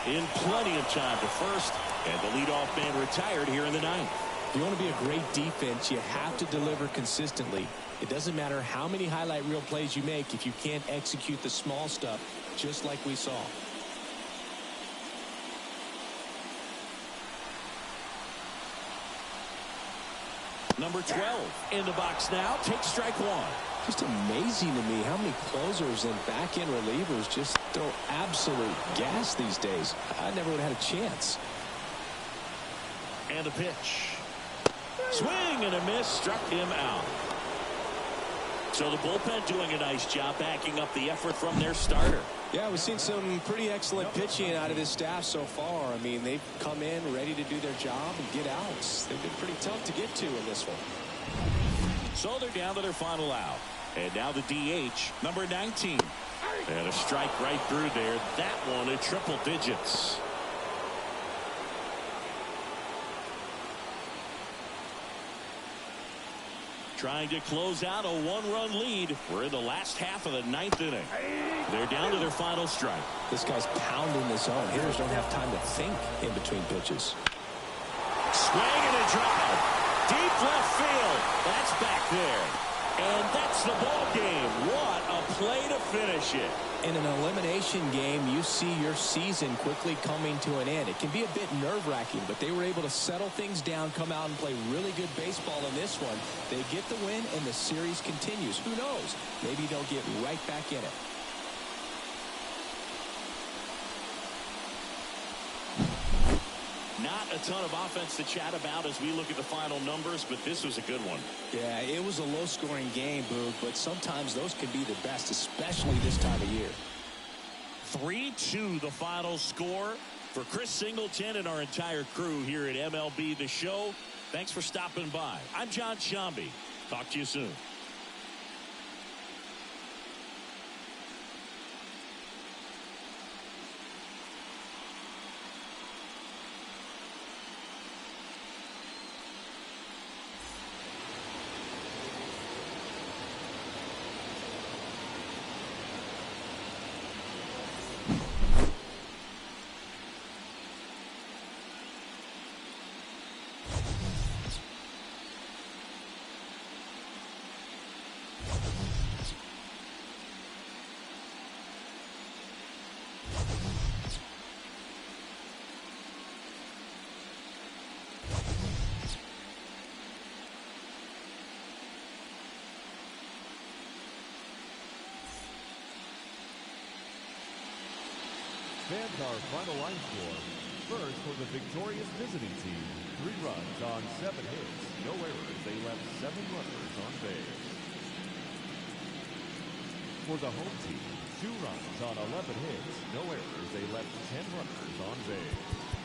In plenty of time to first, and the leadoff man retired here in the 9th. If you want to be a great defense, you have to deliver consistently. It doesn't matter how many highlight reel plays you make if you can't execute the small stuff, just like we saw. Number 12 in the box now. Takes strike 1. Just amazing to me how many closers and back-end relievers just throw absolute gas these days. I never would have had a chance. And a pitch. Swing and a miss. Struck him out. So the bullpen doing a nice job backing up the effort from their starter. Yeah, we've seen some pretty excellent pitching out of this staff so far. I mean, they've come in ready to do their job and get outs. They've been pretty tough to get to in this one. So they're down to their final out. And now the DH, number 19. And a strike right through there. That one at triple digits. Trying to close out a 1-run lead. We're in the last half of the 9th inning. They're down to their final strike. This guy's pounding the zone. Hitters don't have time to think in between pitches. Swing and a drive. Deep left field. That's back there. And that's the ball game. What a play to finish it. In an elimination game, you see your season quickly coming to an end. It can be a bit nerve-wracking, but they were able to settle things down, come out and play really good baseball in this one. They get the win, and the series continues. Who knows? Maybe they'll get right back in it. Not a ton of offense to chat about as we look at the final numbers, but this was a good one. Yeah, it was a low-scoring game, Boog, but sometimes those can be the best, especially this time of year. 3-2 the final score. For Chris Singleton and our entire crew here at MLB The Show, thanks for stopping by. I'm John Shambi. Talk to you soon. Fans our final line score. First, for the victorious visiting team, 3 runs on 7 hits. No errors. They left 7 runners on base. For the home team, 2 runs on 11 hits. No errors. They left 10 runners on base.